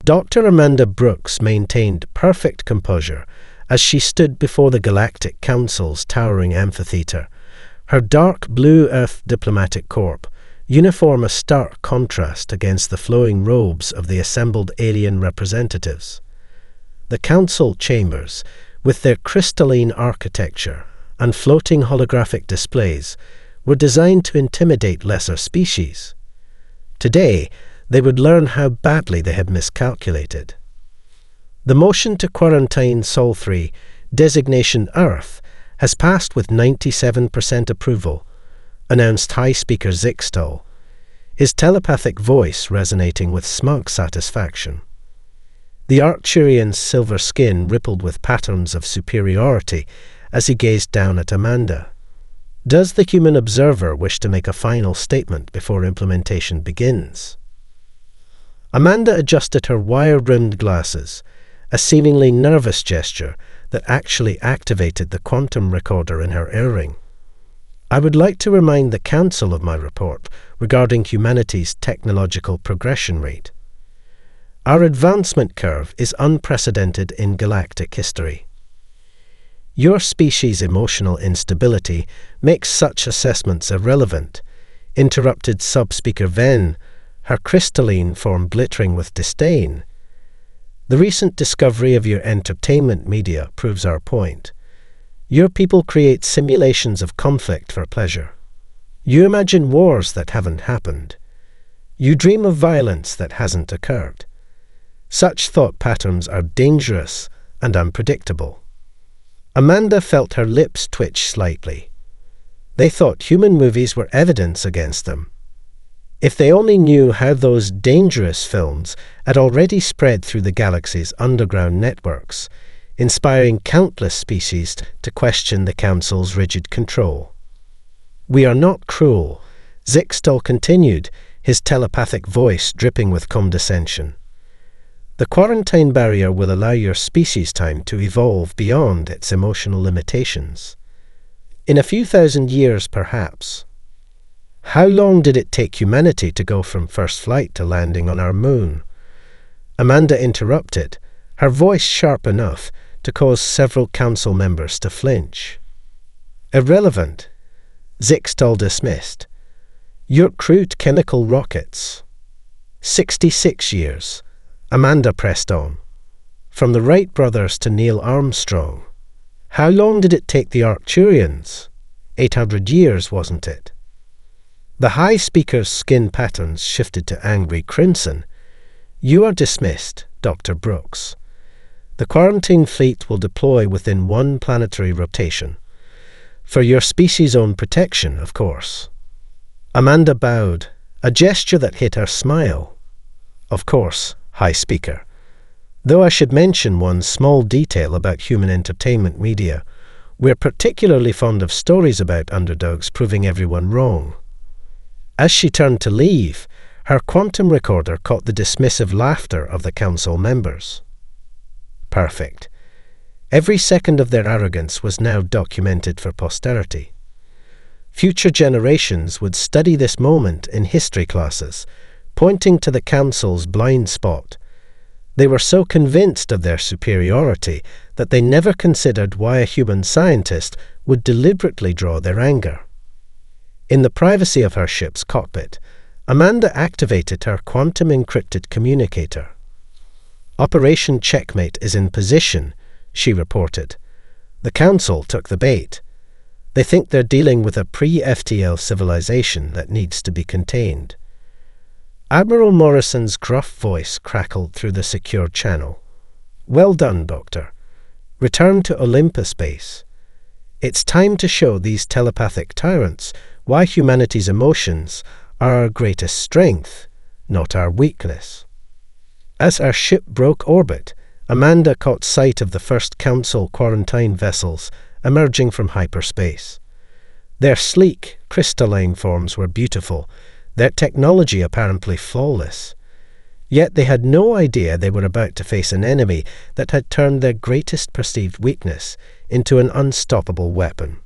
Dr. Amanda Brooks maintained perfect composure as she stood before the Galactic Council's towering amphitheatre, her dark blue Earth diplomatic corps, uniform a stark contrast against the flowing robes of the assembled alien representatives. The council chambers, with their crystalline architecture and floating holographic displays, were designed to intimidate lesser species. Today, they would learn how badly they had miscalculated. The motion to quarantine Sol 3, designation Earth, has passed with 97% approval, announced High Speaker Zixtal, his telepathic voice resonating with smug satisfaction. The Arcturian's silver skin rippled with patterns of superiority as he gazed down at Amanda. Does the human observer wish to make a final statement before implementation begins? Amanda adjusted her wire-rimmed glasses, a seemingly nervous gesture that actually activated the quantum recorder in her earring. I would like to remind the Council of my report regarding humanity's technological progression rate. Our advancement curve is unprecedented in galactic history. Your species' emotional instability makes such assessments irrelevant, interrupted Sub-Speaker Venn, her crystalline form glittering with disdain. The recent discovery of your entertainment media proves our point. Your people create simulations of conflict for pleasure. You imagine wars that haven't happened. You dream of violence that hasn't occurred. Such thought patterns are dangerous and unpredictable. Amanda felt her lips twitch slightly. They thought human movies were evidence against them. If they only knew how those dangerous films had already spread through the galaxy's underground networks, inspiring countless species to question the Council's rigid control. We are not cruel, Zixtal continued, his telepathic voice dripping with condescension. The quarantine barrier will allow your species time to evolve beyond its emotional limitations. In a few thousand years, perhaps. How long did it take humanity to go from first flight to landing on our moon? Amanda interrupted, her voice sharp enough to cause several council members to flinch. Irrelevant, Zixtal dismissed. Your crude chemical rockets. 66 years, Amanda pressed on. From the Wright brothers to Neil Armstrong. How long did it take the Arcturians? 800 years, wasn't it? The High Speaker's skin patterns shifted to angry crimson. You are dismissed, Dr. Brooks. The quarantine fleet will deploy within one planetary rotation. For your species' own protection, of course. Amanda bowed, a gesture that hid her smile. Of course, High Speaker. Though I should mention one small detail about human entertainment media. We're particularly fond of stories about underdogs proving everyone wrong. As she turned to leave, her quantum recorder caught the dismissive laughter of the council members. Perfect. Every second of their arrogance was now documented for posterity. Future generations would study this moment in history classes, pointing to the council's blind spot. They were so convinced of their superiority that they never considered why a human scientist would deliberately draw their anger. In the privacy of her ship's cockpit, Amanda activated her quantum-encrypted communicator. Operation Checkmate is in position, she reported. The Council took the bait. They think they're dealing with a pre-FTL civilization that needs to be contained. Admiral Morrison's gruff voice crackled through the secure channel. Well done, Doctor. Return to Olympus Base. It's time to show these telepathic tyrants why humanity's emotions are our greatest strength, not our weakness. As our ship broke orbit, Amanda caught sight of the first Council quarantine vessels emerging from hyperspace. Their sleek, crystalline forms were beautiful, their technology apparently flawless. Yet they had no idea they were about to face an enemy that had turned their greatest perceived weakness into an unstoppable weapon.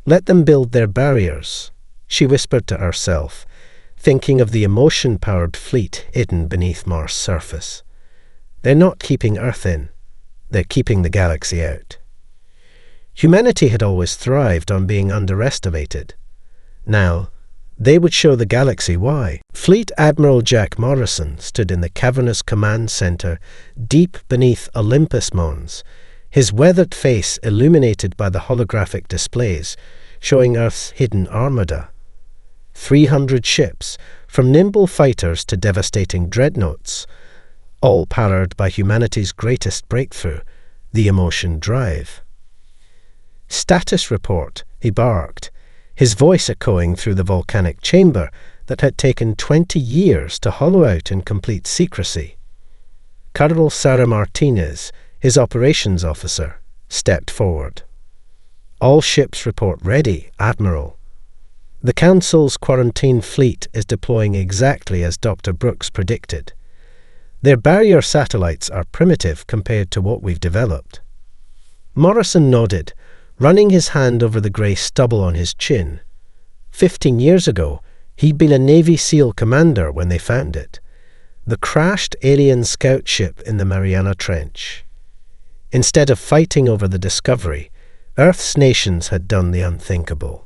Let them build their barriers, she whispered to herself, thinking of the emotion-powered fleet hidden beneath Mars' surface. They're not keeping Earth in, they're keeping the galaxy out. Humanity had always thrived on being underestimated. Now, they would show the galaxy why. Fleet Admiral Jack Morrison stood in the cavernous command center deep beneath Olympus Mons, his weathered face illuminated by the holographic displays showing Earth's hidden armada. 300 ships, from nimble fighters to devastating dreadnoughts, all powered by humanity's greatest breakthrough, the emotion drive. "Status report," he barked, his voice echoing through the volcanic chamber that had taken 20 years to hollow out in complete secrecy. Colonel Sarah Martinez, his operations officer, stepped forward. "All ships report ready, Admiral. The Council's quarantine fleet is deploying exactly as Dr. Brooks predicted. Their barrier satellites are primitive compared to what we've developed." Morrison nodded, running his hand over the grey stubble on his chin. 15 years ago, he'd been a Navy SEAL commander when they found it. The crashed alien scout ship in the Mariana Trench. Instead of fighting over the discovery, Earth's nations had done the unthinkable.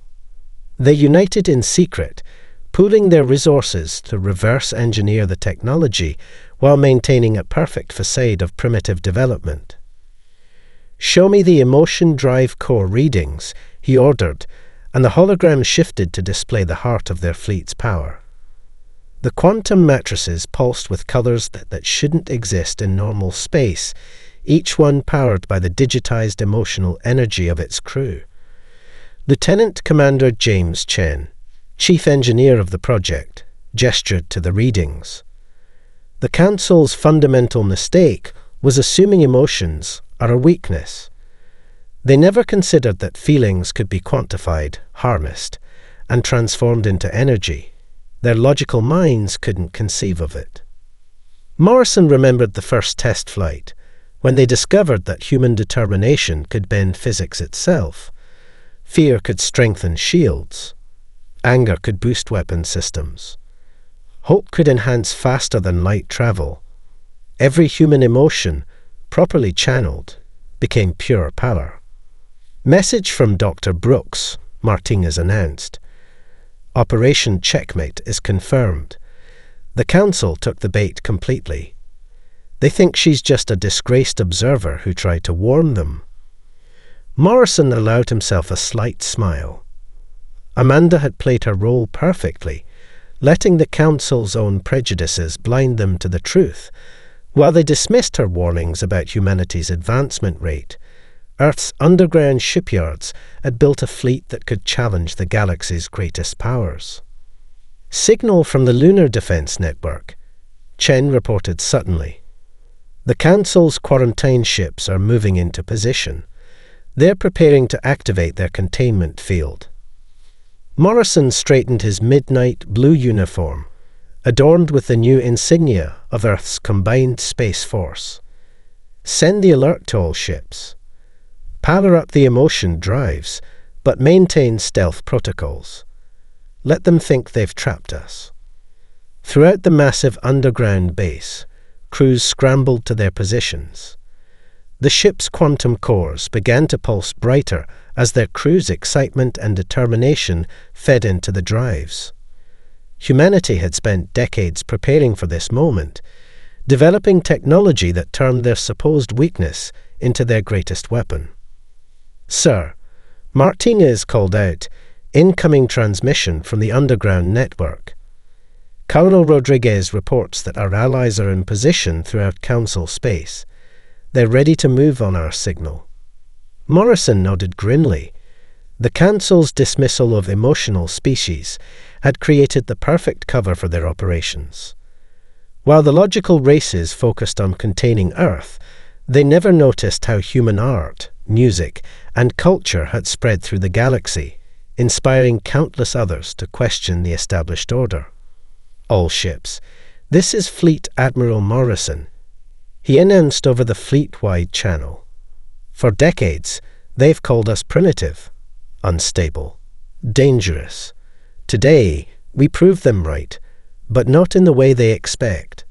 They united in secret, pooling their resources to reverse engineer the technology while maintaining a perfect facade of primitive development. "Show me the emotion drive core readings," he ordered, and the hologram shifted to display the heart of their fleet's power. The quantum matrices pulsed with colors that shouldn't exist in normal space, each one powered by the digitized emotional energy of its crew. Lieutenant Commander James Chen, chief engineer of the project, gestured to the readings. The Council's fundamental mistake was assuming emotions are a weakness. They never considered that feelings could be quantified, harnessed, and transformed into energy. Their logical minds couldn't conceive of it. Morrison remembered the first test flight, when they discovered that human determination could bend physics itself. Fear could strengthen shields. Anger could boost weapon systems. Hope could enhance faster than light travel. Every human emotion, properly channeled, became pure power. "Message from Dr. Brooks," Martinez announced. "Operation Checkmate is confirmed. The Council took the bait completely. They think she's just a disgraced observer who tried to warn them." Morrison allowed himself a slight smile. Amanda had played her role perfectly, letting the Council's own prejudices blind them to the truth. While they dismissed her warnings about humanity's advancement rate, Earth's underground shipyards had built a fleet that could challenge the galaxy's greatest powers. "Signal from the Lunar Defense Network," Chen reported suddenly. "The Council's quarantine ships are moving into position. They're preparing to activate their containment field." Morrison straightened his midnight blue uniform, adorned with the new insignia of Earth's combined space force. "Send the alert to all ships. Power up the emotion drives, but maintain stealth protocols. Let them think they've trapped us." Throughout the massive underground base, crews scrambled to their positions. The ship's quantum cores began to pulse brighter as their crew's excitement and determination fed into the drives. Humanity had spent decades preparing for this moment, developing technology that turned their supposed weakness into their greatest weapon. "Sir," Martinez called out, "incoming transmission from the underground network. Colonel Rodriguez reports that our allies are in position throughout Council space. They're ready to move on our signal." Morrison nodded grimly. The Council's dismissal of emotional species had created the perfect cover for their operations. While the logical races focused on containing Earth, they never noticed how human art, music, and culture had spread through the galaxy, inspiring countless others to question the established order. "All ships, this is Fleet Admiral Morrison," he announced over the fleet-wide channel. "For decades, they've called us primitive, unstable, dangerous. Today, we prove them right but not in the way they expect.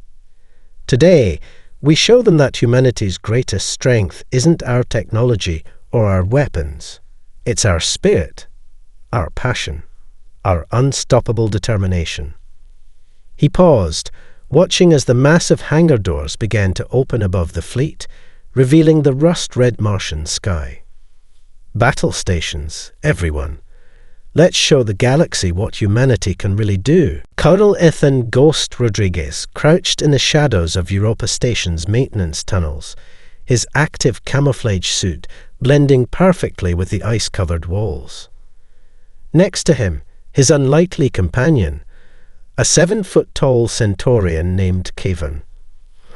Today, we show them that humanity's greatest strength isn't our technology or our weapons. It's our spirit, our passion, our unstoppable determination. He paused, watching as the massive hangar doors began to open above the fleet, revealing the rust-red Martian sky. Battle stations, everyone. Let's show the galaxy what humanity can really do. Colonel Ethan Ghost Rodriguez crouched in the shadows of Europa Station's maintenance tunnels, his active camouflage suit blending perfectly with the ice-covered walls. Next to him, his unlikely companion, a 7-foot-tall Centaurian named Kavan,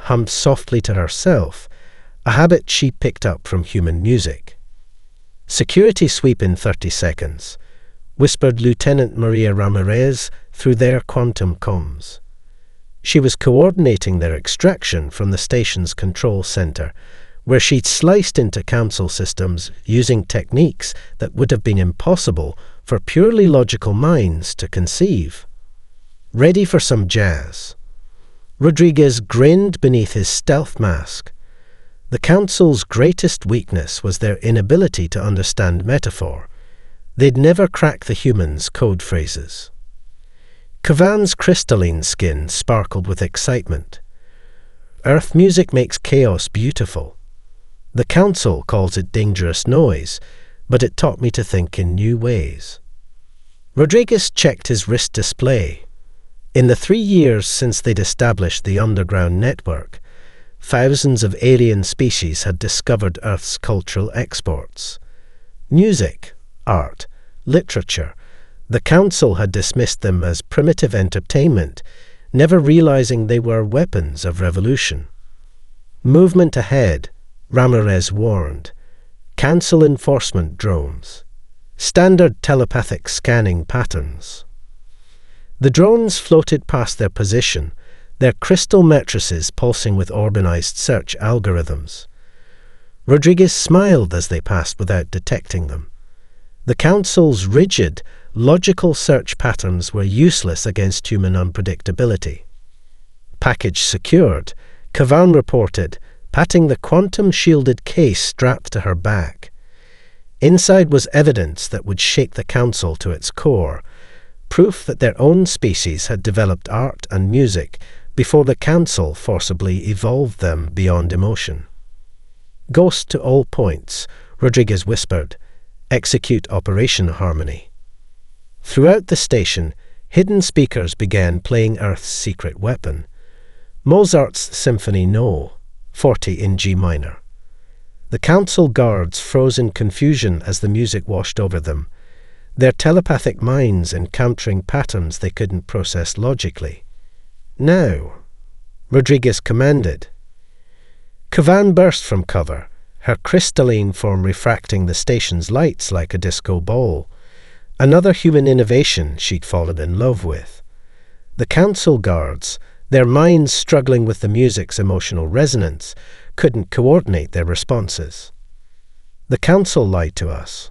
hummed softly to herself, a habit she picked up from human music. "Security sweep in 30 seconds," whispered Lieutenant Maria Ramirez through their quantum comms. She was coordinating their extraction from the station's control center, where she'd sliced into council systems using techniques that would have been impossible for purely logical minds to conceive. Ready for some jazz? Rodriguez grinned beneath his stealth mask. The council's greatest weakness was their inability to understand metaphor. They'd never crack the humans' code phrases. Kavan's crystalline skin sparkled with excitement. Earth music makes chaos beautiful. The council calls it dangerous noise, but it taught me to think in new ways. Rodriguez checked his wrist display. In the 3 years since they'd established the underground network, thousands of alien species had discovered Earth's cultural exports. Music, art, literature. The council had dismissed them as primitive entertainment, never realizing they were weapons of revolution. Movement ahead, Ramirez warned. Cancel enforcement drones. Standard telepathic scanning patterns. The drones floated past their position, their crystal matrices pulsing with organized search algorithms. Rodriguez smiled as they passed without detecting them. The council's rigid, logical search patterns were useless against human unpredictability. Package secured, Kavan reported, patting the quantum-shielded case strapped to her back. Inside was evidence that would shake the council to its core, proof that their own species had developed art and music before the council forcibly evolved them beyond emotion. "Ghost to all points," Rodriguez whispered. "Execute Operation Harmony." Throughout the station, hidden speakers began playing Earth's secret weapon, Mozart's Symphony No. 40 in G minor. The council guards froze in confusion as the music washed over them, their telepathic minds encountering patterns they couldn't process logically. "Now," Rodriguez commanded. Kavan burst from cover, her crystalline form refracting the station's lights like a disco ball, another human innovation she'd fallen in love with. The council guards, their minds struggling with the music's emotional resonance, couldn't coordinate their responses. "The council lied to us."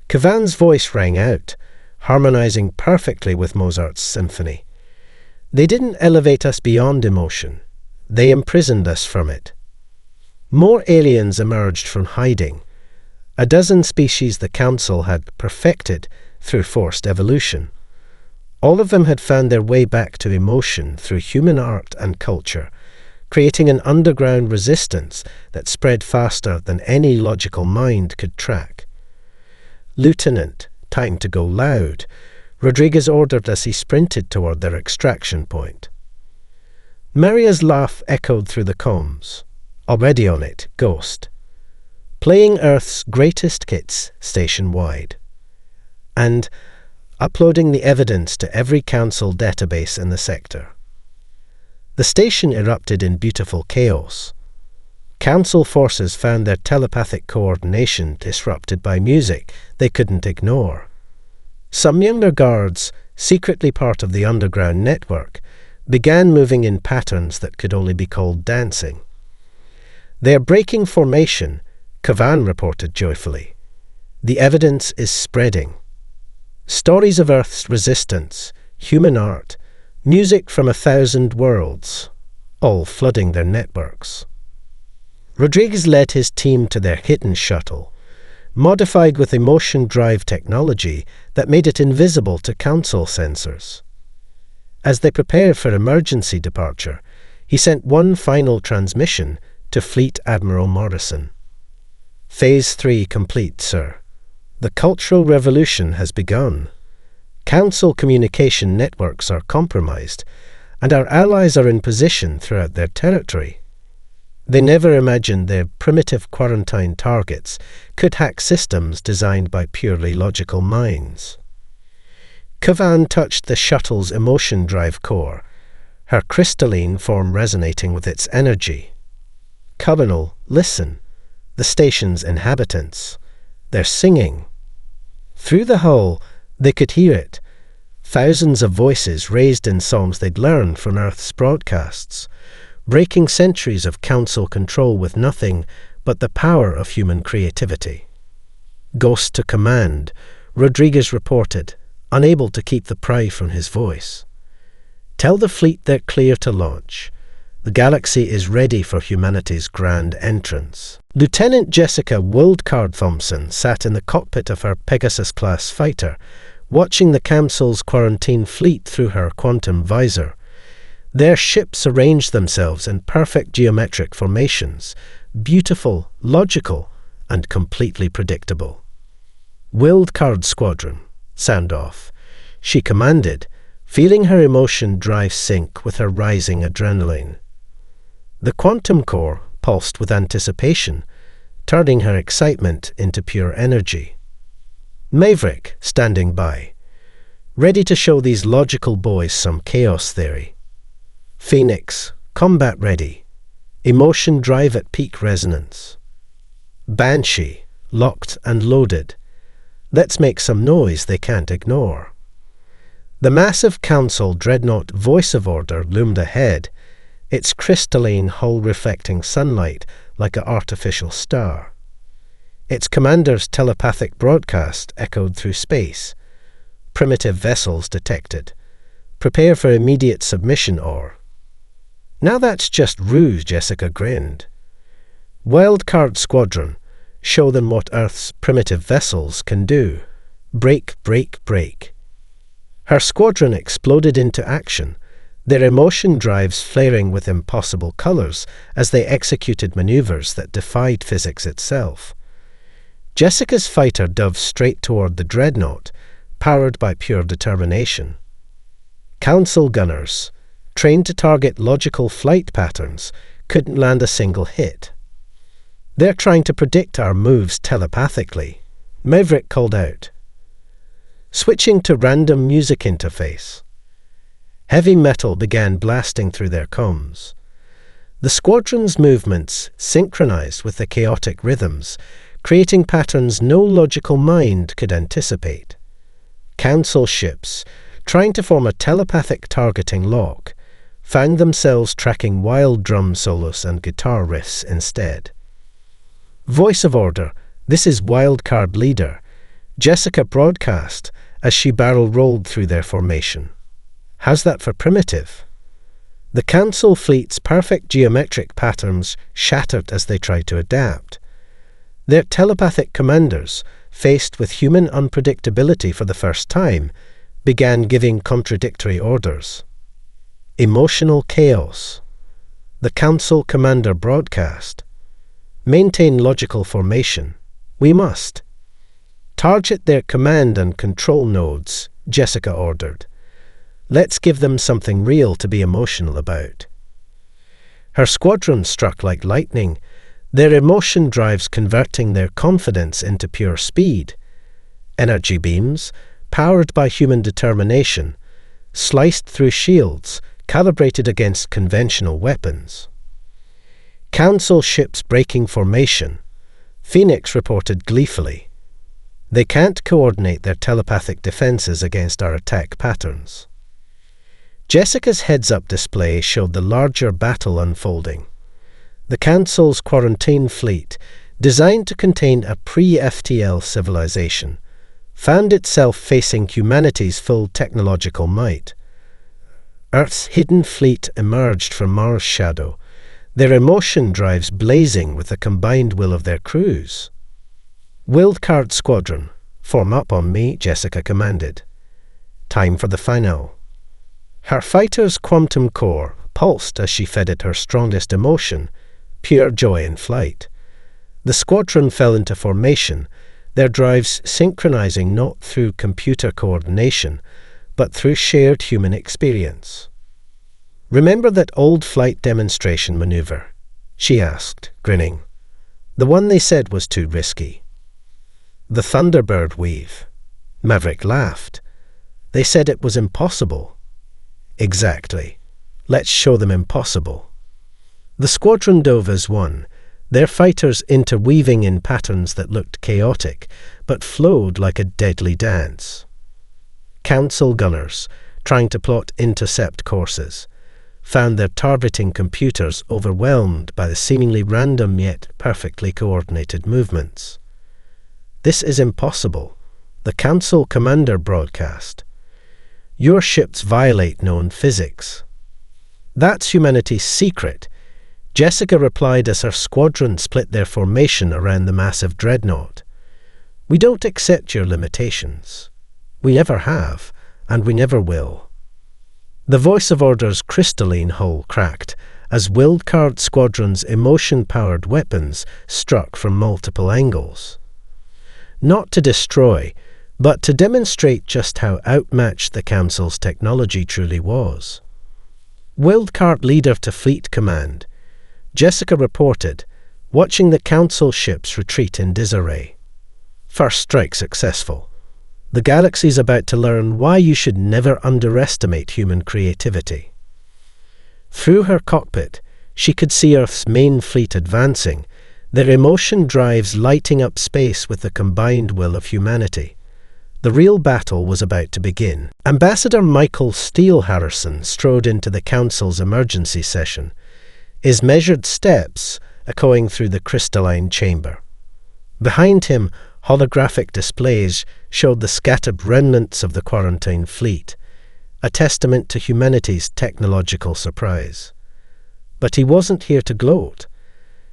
Kavan's voice rang out, harmonizing perfectly with Mozart's symphony. "They didn't elevate us beyond emotion. They imprisoned us from it." More aliens emerged from hiding, a dozen species the council had perfected through forced evolution. All of them had found their way back to emotion through human art and culture, creating an underground resistance that spread faster than any logical mind could track. "Lieutenant, time to go loud," Rodriguez ordered as he sprinted toward their extraction point. Maria's laugh echoed through the comms. "Already on it, Ghost. Playing Earth's greatest hits station-wide. And uploading the evidence to every council database in the sector." The station erupted in beautiful chaos. Council forces found their telepathic coordination disrupted by music they couldn't ignore. Some younger guards, secretly part of the underground network, began moving in patterns that could only be called dancing. "They're breaking formation," Kavan reported joyfully. "The evidence is spreading. Stories of Earth's resistance, human art, Music from 1,000 worlds, all flooding their networks. Rodriguez led his team to their hidden shuttle, modified with emotion drive technology that made it invisible to Council sensors. As they prepared for emergency departure, he sent one final transmission to Fleet Admiral Morrison. Phase 3 complete, sir. The Cultural Revolution has begun. Council communication networks are compromised, and our allies are in position throughout their territory. They never imagined their primitive quarantine targets could hack systems designed by purely logical minds. Kavan touched the shuttle's emotion drive core, her crystalline form resonating with its energy. Cubinal, listen. The station's inhabitants. They're singing. Through the hull, they could hear it. Thousands of voices raised in songs they'd learned from Earth's broadcasts, breaking centuries of Council control with nothing but the power of human creativity. Ghost to command, Rodriguez reported, unable to keep the pride from his voice. Tell the fleet they're clear to launch. The galaxy is ready for humanity's grand entrance. Lieutenant Jessica Wildcard Thompson sat in the cockpit of her Pegasus-class fighter, watching the Council's quarantine fleet through her quantum visor. Their ships arranged themselves in perfect geometric formations, beautiful, logical, and completely predictable. Wildcard Squadron, sound off. She commanded, feeling her emotion drive sync with her rising adrenaline. The quantum core pulsed with anticipation, turning her excitement into pure energy. Maverick, standing by, ready to show these logical boys some chaos theory. Phoenix, combat ready, emotion drive at peak resonance. Banshee, locked and loaded. Let's make some noise they can't ignore. The massive Council dreadnought Voice of Order loomed ahead, its crystalline hull reflecting sunlight like an artificial star. Its commander's telepathic broadcast echoed through space. Primitive vessels detected. Prepare for immediate submission or... Now that's just ruse, Jessica grinned. Wildcard Squadron, show them what Earth's primitive vessels can do. Break, break, break. Her squadron exploded into action, their emotion drives flaring with impossible colors as they executed maneuvers that defied physics itself. Jessica's fighter dove straight toward the dreadnought, powered by pure determination. Council gunners, trained to target logical flight patterns, couldn't land a single hit. They're trying to predict our moves telepathically, Maverick called out. Switching to random music interface. Heavy metal began blasting through their comms. The squadron's movements synchronized with the chaotic rhythms, creating patterns no logical mind could anticipate. Council ships, trying to form a telepathic targeting lock, found themselves tracking wild drum solos and guitar riffs instead. Voice of Order, this is Wildcard Leader, Jessica broadcast as she barrel-rolled through their formation. How's that for primitive? The Council fleet's perfect geometric patterns shattered as they tried to adapt. Their telepathic commanders, faced with human unpredictability for the first time, began giving contradictory orders. Emotional chaos. The Council commander broadcast. Maintain logical formation. We must. Target their command and control nodes, Jessica ordered. Let's give them something real to be emotional about. Her squadron struck like lightning, their emotion drives converting their confidence into pure speed. Energy beams, powered by human determination, sliced through shields, calibrated against conventional weapons. Council ships breaking formation, Phoenix reported gleefully. They can't coordinate their telepathic defenses against our attack patterns. Jessica's heads-up display showed the larger battle unfolding. The Council's quarantine fleet, designed to contain a pre-FTL civilization, found itself facing humanity's full technological might. Earth's hidden fleet emerged from Mars' shadow, their emotion drives blazing with the combined will of their crews. "Wildcard Squadron, form up on me," Jessica commanded. Time for the finale. Her fighter's quantum core pulsed as she fed it her strongest emotion, pure joy in flight. The squadron fell into formation, their drives synchronizing not through computer coordination, but through shared human experience. "Remember that old flight demonstration maneuver?" she asked, grinning. "The one they said was too risky." "The Thunderbird weave." Maverick laughed. "They said it was impossible." "Exactly. Let's show them impossible." The squadron dove as one, their fighters interweaving in patterns that looked chaotic, but flowed like a deadly dance. Council gunners, trying to plot intercept courses, found their targeting computers overwhelmed by the seemingly random yet perfectly coordinated movements. "This is impossible," the Council commander broadcast. "Your ships violate known physics." "That's humanity's secret," Jessica replied as her squadron split their formation around the massive dreadnought. "We don't accept your limitations. We never have, and we never will." The voice of order's crystalline hull cracked as Wildcard Squadron's emotion-powered weapons struck from multiple angles. Not to destroy, but to demonstrate just how outmatched the Council's technology truly was. "Wildcard leader to Fleet Command," Jessica reported, watching the Council ships retreat in disarray. "First strike successful. The galaxy's about to learn why you should never underestimate human creativity." Through her cockpit, she could see Earth's main fleet advancing, their emotion drives lighting up space with the combined will of humanity. The real battle was about to begin. Ambassador Michael Steele Harrison strode into the Council's emergency session, his measured steps echoing through the crystalline chamber. Behind him, holographic displays showed the scattered remnants of the quarantine fleet, a testament to humanity's technological surprise. But he wasn't here to gloat.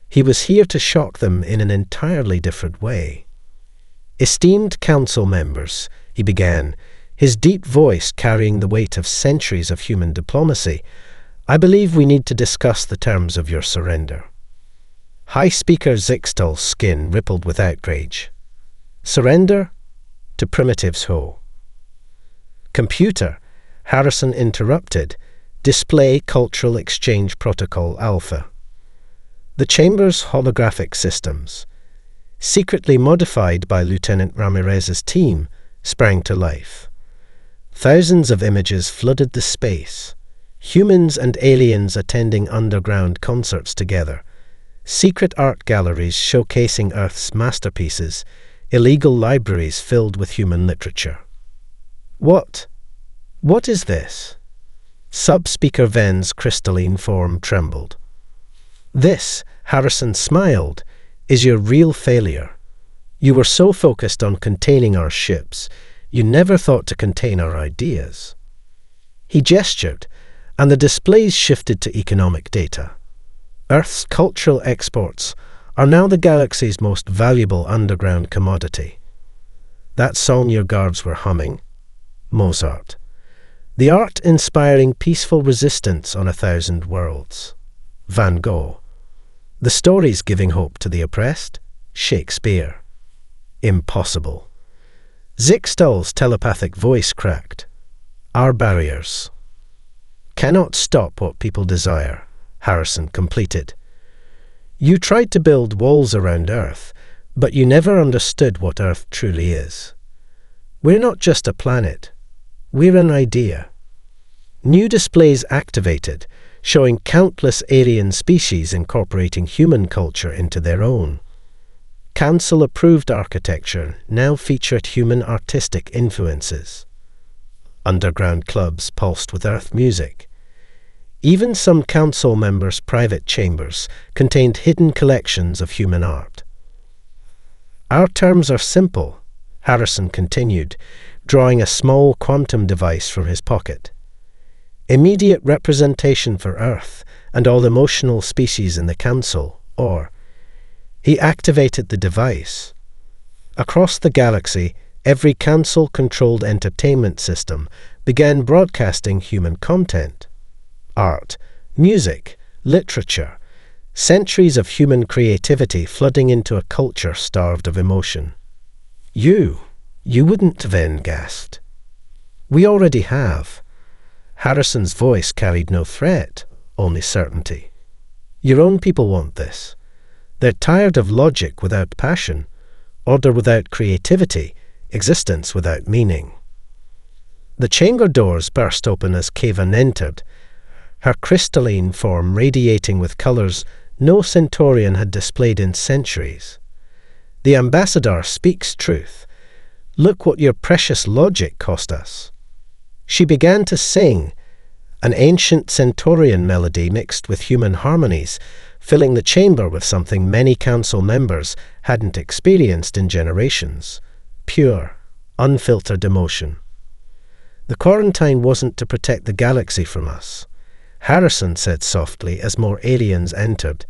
He was here to shock them in an entirely different way. "Esteemed Council members," he began, his deep voice carrying the weight of centuries of human diplomacy, "I believe we need to discuss the terms of your surrender." High Speaker Zixtal's skin rippled with outrage. "Surrender? To primitives, ho." "Computer," Harrison interrupted, "display Cultural Exchange Protocol Alpha." The Chamber's holographic systems, secretly modified by Lieutenant Ramirez's team, sprang to life. Thousands of images flooded the space, humans and aliens attending underground concerts together, secret art galleries showcasing Earth's masterpieces, illegal libraries filled with human literature. What is this?" Sub-Speaker Ven's crystalline form trembled. "This," Harrison smiled, "is your real failure. You were so focused on containing our ships, you never thought to contain our ideas." He gestured, and the displays shifted to economic data. Earth's cultural exports are now the galaxy's most valuable underground commodity. That song your guards were humming? Mozart. The art inspiring peaceful resistance on 1,000 worlds? Van Gogh. The stories giving hope to the oppressed? Shakespeare. Impossible. Zixtal's telepathic voice cracked. Our barriers cannot stop what people desire, Harrison completed. You tried to build walls around Earth, but you never understood what Earth truly is. We're not just a planet. We're an idea. New displays activated, showing countless alien species incorporating human culture into their own. Council-approved architecture now featured human artistic influences. Underground clubs pulsed with Earth music. Even some council members' private chambers contained hidden collections of human art. Our terms are simple, Harrison continued, drawing a small quantum device from his pocket. immediate representation for Earth and all emotional species in the Council, or he activated the device. Across the galaxy, every Council-controlled entertainment system began broadcasting human content. Art, music, literature, centuries of human creativity flooding into a culture starved of emotion. You wouldn't have then gasped. We already have. Harrison's voice carried no threat, only certainty. Your own people want this. They're tired of logic without passion, order without creativity, existence without meaning. The chamber doors burst open as Kavan entered, her crystalline form radiating with colours no Centaurian had displayed in centuries. The ambassador speaks truth. Look what your precious logic cost us. She began to sing, an ancient Centaurian melody mixed with human harmonies, filling the chamber with something many council members hadn't experienced in generations: pure, unfiltered emotion. The quarantine wasn't to protect the galaxy from us, Harrison said softly as more aliens entered,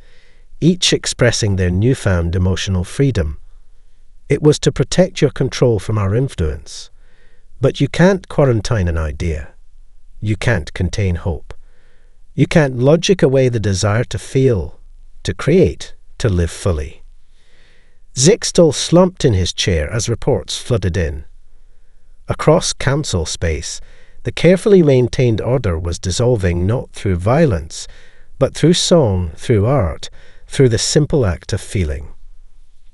each expressing their newfound emotional freedom. It was to protect your control from our influence. But you can't quarantine an idea. You can't contain hope. You can't logic away the desire to feel, to create, to live fully. Zixtal slumped in his chair as reports flooded in. Across council space, the carefully maintained order was dissolving not through violence, but through song, through art, through the simple act of feeling.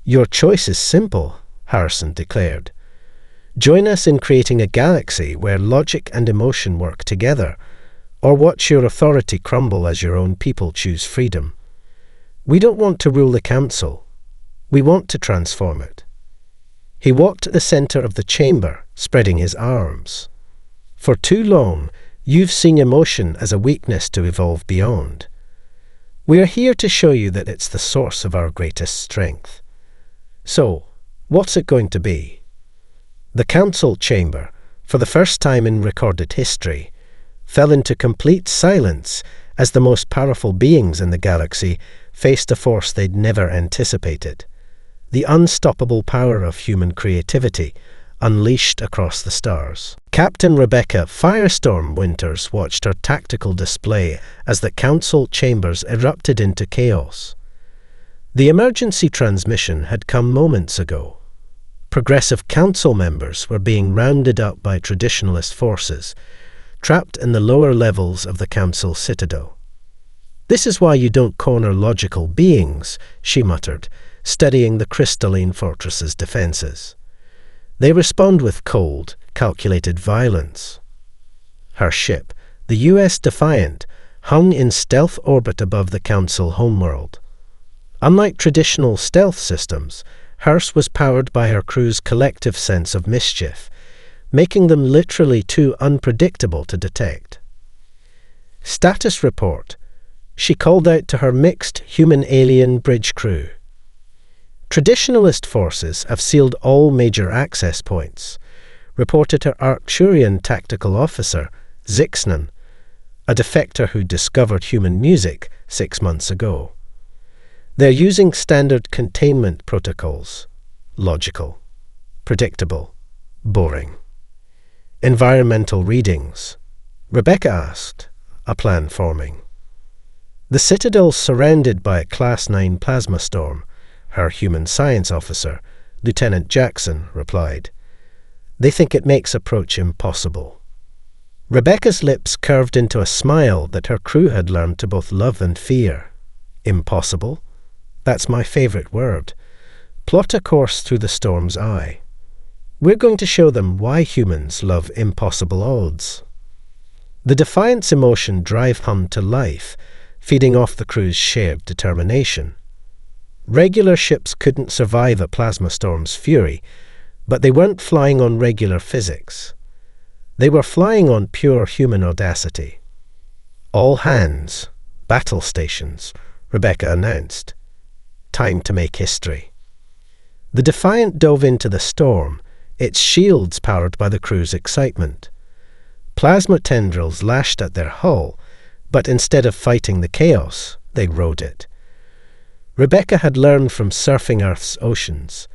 Your choice is simple, Harrison declared. Join us in creating a galaxy where logic and emotion work together, or watch your authority crumble as your own people choose freedom. We don't want to rule the council. We want to transform it. He walked to the center of the chamber, spreading his arms. For too long, you've seen emotion as a weakness to evolve beyond. We are here to show you that it's the source of our greatest strength. So, what's it going to be? The council chamber, for the first time in recorded history, fell into complete silence as the most powerful beings in the galaxy faced a force they'd never anticipated: the unstoppable power of human creativity, unleashed across the stars. Captain Rebecca Firestorm Winters watched her tactical display as the council chambers erupted into chaos. The emergency transmission had come moments ago. Progressive council members were being rounded up by traditionalist forces, trapped in the lower levels of the council citadel. "This is why you don't corner logical beings," she muttered, studying the crystalline fortress's defenses. "They respond with cold, calculated violence." Her ship, the US Defiant, hung in stealth orbit above the Council homeworld. Unlike traditional stealth systems, hers was powered by her crew's collective sense of mischief, making them literally too unpredictable to detect. "Status report," she called out to her mixed human-alien bridge crew. "Traditionalist forces have sealed all major access points," reported her Arcturian tactical officer, Zixnan, a defector who discovered human music 6 months ago. "They're using standard containment protocols. Logical, predictable, boring." "Environmental readings?" Rebecca asked, a plan forming. "The Citadel's surrounded by a Class 9 plasma storm," her human science officer, Lieutenant Jackson, replied. "They think it makes approach impossible." Rebecca's lips curved into a smile that her crew had learned to both love and fear. "Impossible? That's my favorite word. Plot a course through the storm's eye. We're going to show them why humans love impossible odds." The Defiant's emotion drove hum to life, feeding off the crew's shared determination. Regular ships couldn't survive a plasma storm's fury, but they weren't flying on regular physics. They were flying on pure human audacity. "All hands, battle stations," Rebecca announced. "Time to make history." The Defiant dove into the storm, its shields powered by the crew's excitement. Plasma tendrils lashed at their hull, but instead of fighting the chaos, they rode it. Rebecca had learned from surfing Earth's oceans.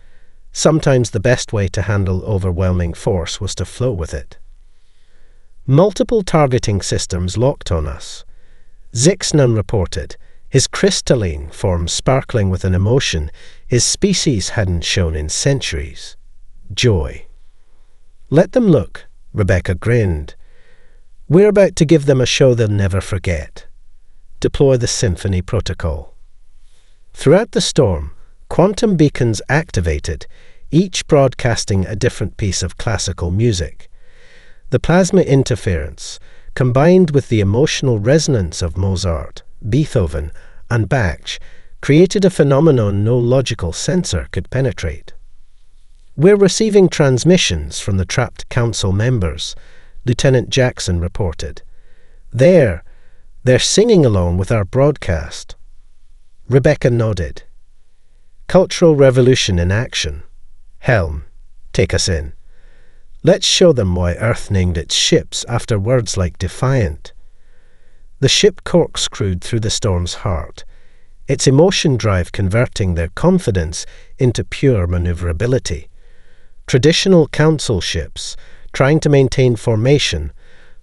Sometimes the best way to handle overwhelming force was to flow with it. Multiple targeting systems locked on us. Zixnan reported, his crystalline form sparkling with an emotion his species hadn't shown in centuries. Joy. Let them look, Rebecca grinned. We're about to give them a show they'll never forget. Deploy the Symphony Protocol. Throughout the storm, quantum beacons activated, each broadcasting a different piece of classical music. The plasma interference, combined with the emotional resonance of Mozart, Beethoven, and Bach, created a phenomenon no logical sensor could penetrate. We're receiving transmissions from the trapped council members, Lieutenant Jackson reported. They're singing along with our broadcast. Rebecca nodded. Cultural revolution in action. Helm, take us in. Let's show them why Earth named its ships after words like defiant. The ship corkscrewed through the storm's heart, its emotion drive converting their confidence into pure maneuverability. Traditional council ships, trying to maintain formation,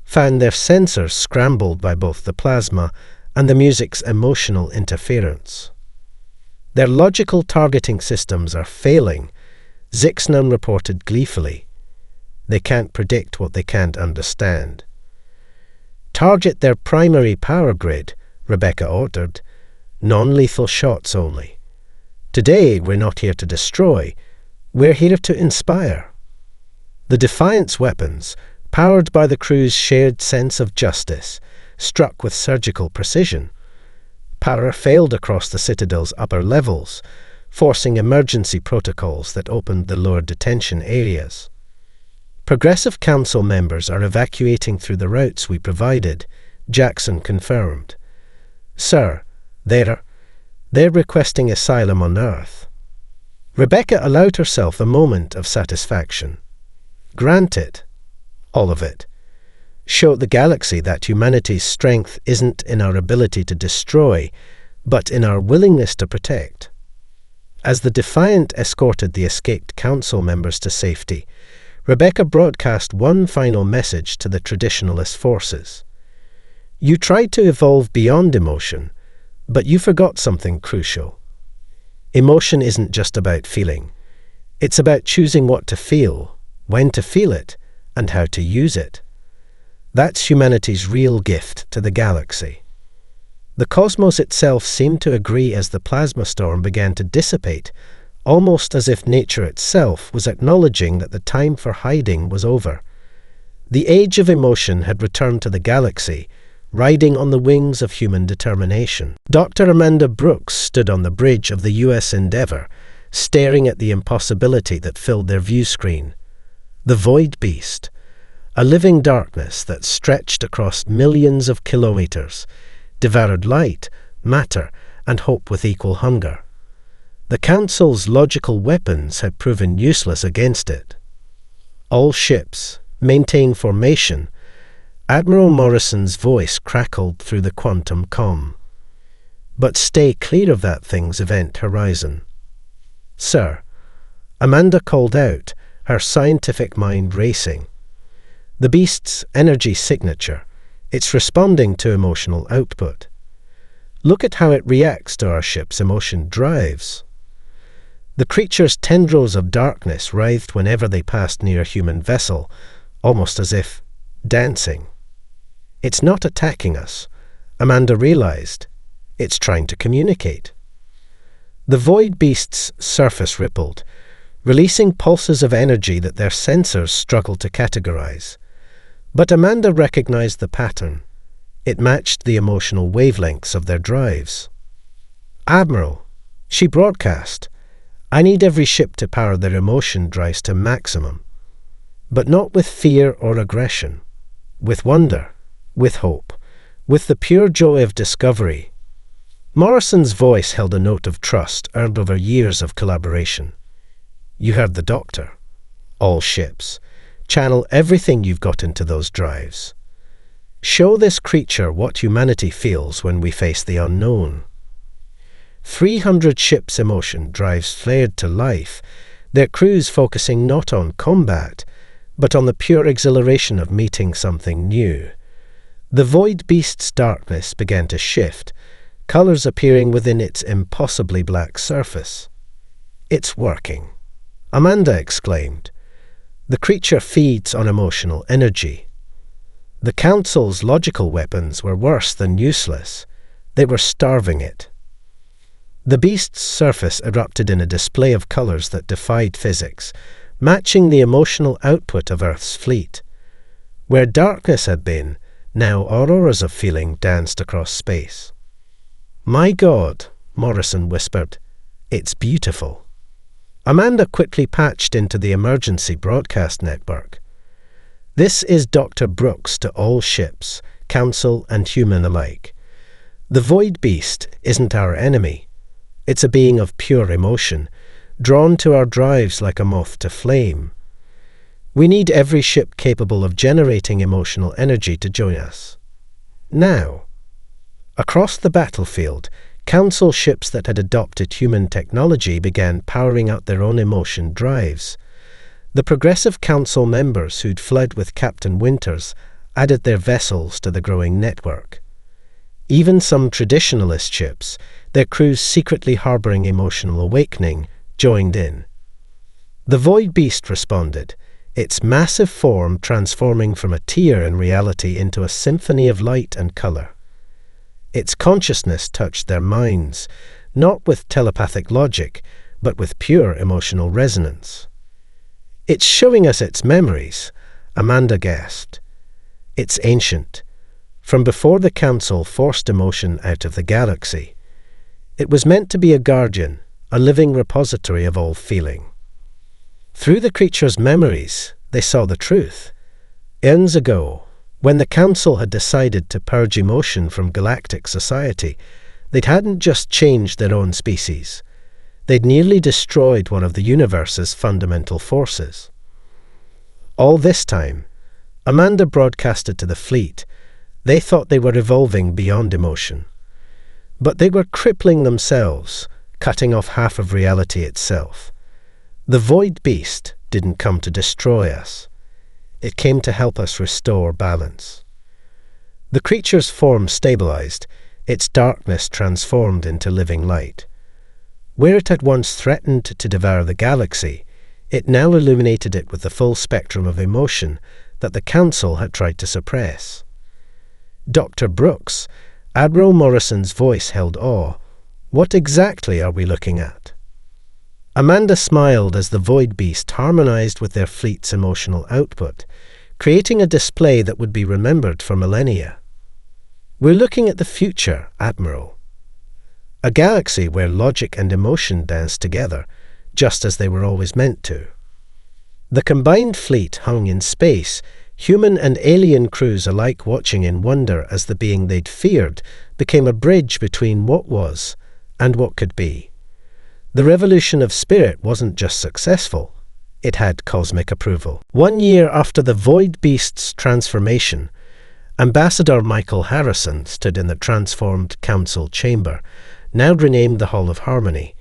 found their sensors scrambled by both the plasma and the music's emotional interference. Their logical targeting systems are failing, Zixnan reported gleefully. They can't predict what they can't understand. Target their primary power grid, Rebecca ordered. Non-lethal shots only. Today, we're not here to destroy. We're here to inspire. The Defiance weapons, powered by the crew's shared sense of justice, struck with surgical precision. Power failed across the Citadel's upper levels, forcing emergency protocols that opened the lower detention areas. Progressive Council members are evacuating through the routes we provided, Jackson confirmed. Sir, they're requesting asylum on Earth. Rebecca allowed herself a moment of satisfaction. Granted, all of it. Show the galaxy that humanity's strength isn't in our ability to destroy, but in our willingness to protect. As the Defiant escorted the escaped council members to safety, Rebecca broadcast one final message to the traditionalist forces. You tried to evolve beyond emotion, but you forgot something crucial. Emotion isn't just about feeling. It's about choosing what to feel, when to feel it, and how to use it. That's humanity's real gift to the galaxy. The cosmos itself seemed to agree as the plasma storm began to dissipate, almost as if nature itself was acknowledging that the time for hiding was over. The age of emotion had returned to the galaxy, riding on the wings of human determination. Dr. Amanda Brooks stood on the bridge of the U.S. Endeavour, staring at the impossibility that filled their view screen. The Void Beast, a living darkness that stretched across millions of kilometers, devoured light, matter, and hope with equal hunger. The Council's logical weapons had proven useless against it. All ships, maintain formation. Admiral Morrison's voice crackled through the quantum comm. But stay clear of that thing's event horizon. Sir, Amanda called out, her scientific mind racing. The beast's energy signature, it's responding to emotional output. Look at how it reacts to our ship's emotion drives. The creature's tendrils of darkness writhed whenever they passed near a human vessel, almost as if dancing. It's not attacking us, Amanda realized. It's trying to communicate. The Void Beast's surface rippled, releasing pulses of energy that their sensors struggled to categorize. But Amanda recognized the pattern. It matched the emotional wavelengths of their drives. Admiral, she broadcast, I need every ship to power their emotion drives to maximum. But not with fear or aggression. With wonder, with hope, with the pure joy of discovery. Morrison's voice held a note of trust earned over years of collaboration. You heard the doctor. All ships. Channel everything you've got into those drives. Show this creature what humanity feels when we face the unknown. 300 ships' emotion drives flared to life, their crews focusing not on combat, but on the pure exhilaration of meeting something new. The Void Beast's darkness began to shift, colours appearing within its impossibly black surface. "It's working," Amanda exclaimed. "The creature feeds on emotional energy." The Council's logical weapons were worse than useless. They were starving it. The beast's surface erupted in a display of colours that defied physics, matching the emotional output of Earth's fleet. Where darkness had been, now auroras of feeling danced across space. "My God," Morrison whispered, "it's beautiful." Amanda quickly patched into the emergency broadcast network. "This is Dr. Brooks to all ships, Council and human alike. The Void Beast isn't our enemy. It's a being of pure emotion, drawn to our drives like a moth to flame. We need every ship capable of generating emotional energy to join us. Now." Across the battlefield, Council ships that had adopted human technology began powering up their own emotion drives. The progressive Council members who'd fled with Captain Winters added their vessels to the growing network. Even some traditionalist ships, their crews secretly harbouring emotional awakening, joined in. The Void Beast responded, its massive form transforming from a tear in reality into a symphony of light and colour. Its consciousness touched their minds, not with telepathic logic, but with pure emotional resonance. "It's showing us its memories," Amanda gasped. "It's ancient, from before the Council forced emotion out of the galaxy. It was meant to be a guardian, a living repository of all feeling." Through the creature's memories, they saw the truth. Eons ago, when the Council had decided to purge emotion from galactic society, they hadn't just changed their own species. They'd nearly destroyed one of the universe's fundamental forces. All this time, Amanda broadcasted to the fleet. They thought they were evolving beyond emotion. But they were crippling themselves, cutting off half of reality itself. The Void Beast didn't come to destroy us. It came to help us restore balance. The creature's form stabilized, its darkness transformed into living light. Where it had once threatened to devour the galaxy, it now illuminated it with the full spectrum of emotion that the Council had tried to suppress. "Dr. Brooks," Admiral Morrison's voice held awe. "What exactly are we looking at?" Amanda smiled as the Void Beast harmonized with their fleet's emotional output, creating a display that would be remembered for millennia. "We're looking at the future, Admiral. A galaxy where logic and emotion dance together, just as they were always meant to." The combined fleet hung in space, human and alien crews alike watching in wonder as the being they'd feared became a bridge between what was and what could be. The revolution of spirit wasn't just successful, it had cosmic approval. 1 year after the Void Beast's transformation, Ambassador Michael Harrison stood in the transformed Council chamber, now renamed the Hall of Harmony.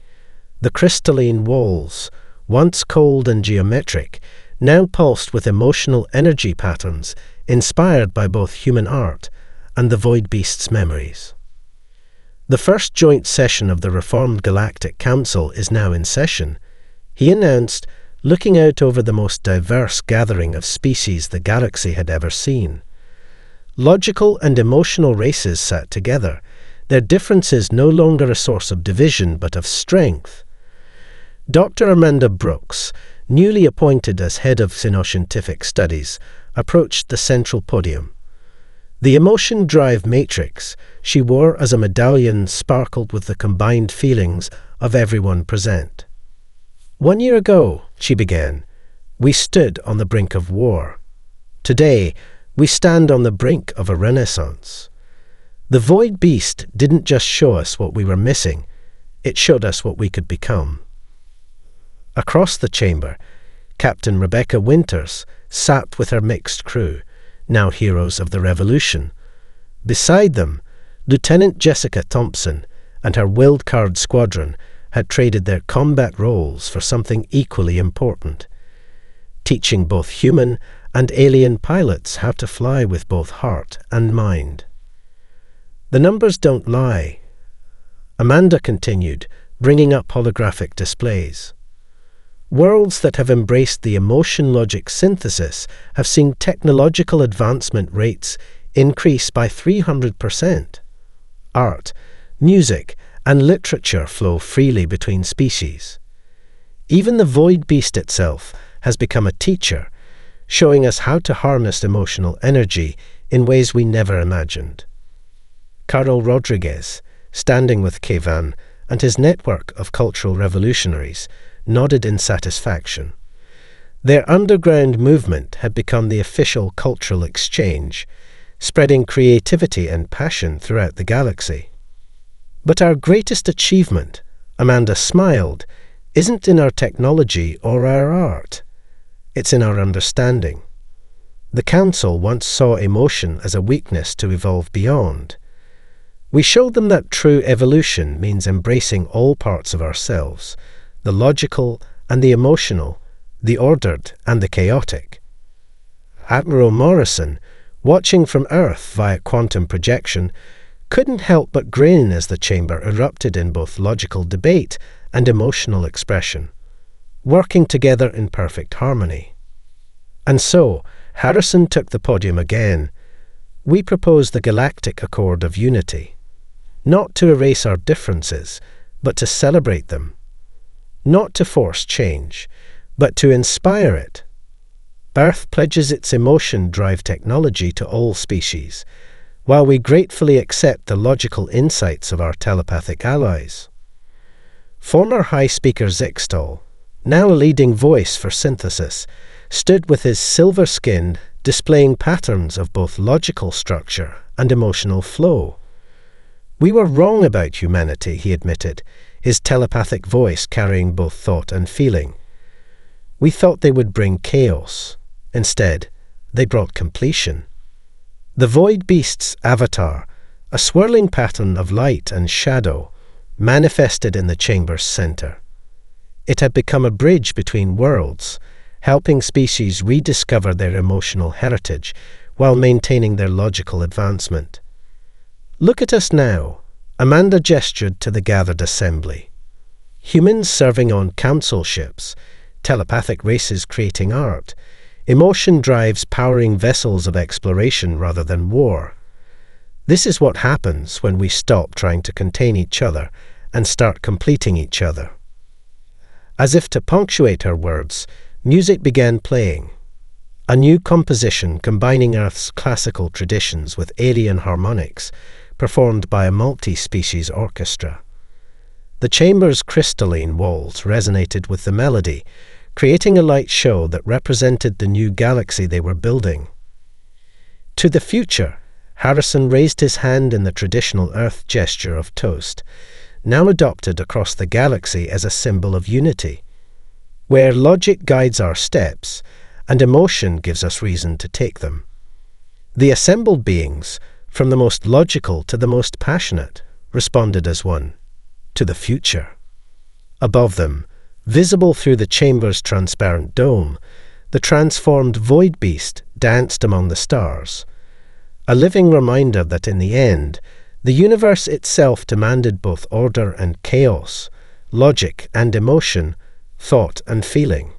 The crystalline walls, once cold and geometric, now pulsed with emotional energy patterns inspired by both human art and the Void Beast's memories. The first joint session of the reformed Galactic Council is now in session, he announced, looking out over the most diverse gathering of species the galaxy had ever seen. Logical and emotional races sat together, their differences no longer a source of division but of strength. Dr. Amanda Brooks, newly appointed as head of Scientific Studies, approached the central podium. The emotion drive matrix she wore as a medallion sparkled with the combined feelings of everyone present. 1 year ago, she began, we stood on the brink of war. Today, we stand on the brink of a renaissance. The Void Beast didn't just show us what we were missing, it showed us what we could become. Across the chamber, Captain Rebecca Winters sat with her mixed crew, now heroes of the Revolution. Beside them, Lieutenant Jessica Thompson and her wild-card squadron had traded their combat roles for something equally important, teaching both human and alien pilots how to fly with both heart and mind. The numbers don't lie. Amanda continued, bringing up holographic displays. Worlds that have embraced the emotion-logic synthesis have seen technological advancement rates increase by 300%. Art, music, and literature flow freely between species. Even the void beast itself has become a teacher, showing us how to harness emotional energy in ways we never imagined. Carl Rodriguez, standing with Kevan and his network of cultural revolutionaries, nodded in satisfaction. Their underground movement had become the official cultural exchange, spreading creativity and passion throughout the galaxy. But our greatest achievement, Amanda smiled, isn't in our technology or our art. It's in our understanding. The Council once saw emotion as a weakness to evolve beyond. We showed them that true evolution means embracing all parts of ourselves, the logical and the emotional, the ordered and the chaotic. Admiral Morrison, watching from Earth via quantum projection, couldn't help but grin as the chamber erupted in both logical debate and emotional expression, working together in perfect harmony. And so, Harrison took the podium again. We proposed the Galactic Accord of Unity, not to erase our differences, but to celebrate them. Not to force change, but to inspire it. Earth pledges its emotion-drive technology to all species, while we gratefully accept the logical insights of our telepathic allies. Former High Speaker Zixtal, now a leading voice for synthesis, stood with his silver skin displaying patterns of both logical structure and emotional flow. We were wrong about humanity, he admitted, his telepathic voice carrying both thought and feeling. We thought they would bring chaos. Instead, they brought completion. The Void Beast's avatar, a swirling pattern of light and shadow, manifested in the chamber's center. It had become a bridge between worlds, helping species rediscover their emotional heritage while maintaining their logical advancement. Look at us now. Amanda gestured to the gathered assembly. Humans serving on council ships, telepathic races creating art, emotion drives powering vessels of exploration rather than war. This is what happens when we stop trying to contain each other and start completing each other. As if to punctuate her words, music began playing. A new composition combining Earth's classical traditions with alien harmonics, performed by a multi-species orchestra. The chamber's crystalline walls resonated with the melody, creating a light show that represented the new galaxy they were building. To the future, Harrison raised his hand in the traditional Earth gesture of toast, now adopted across the galaxy as a symbol of unity, where logic guides our steps and emotion gives us reason to take them. The assembled beings, from the most logical to the most passionate, responded as one, to the future. Above them, visible through the chamber's transparent dome, the transformed Void Beast danced among the stars, a living reminder that in the end, the universe itself demanded both order and chaos, logic and emotion, thought and feeling.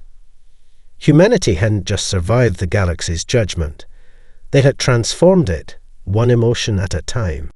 Humanity hadn't just survived the galaxy's judgment, they had transformed it, one emotion at a time.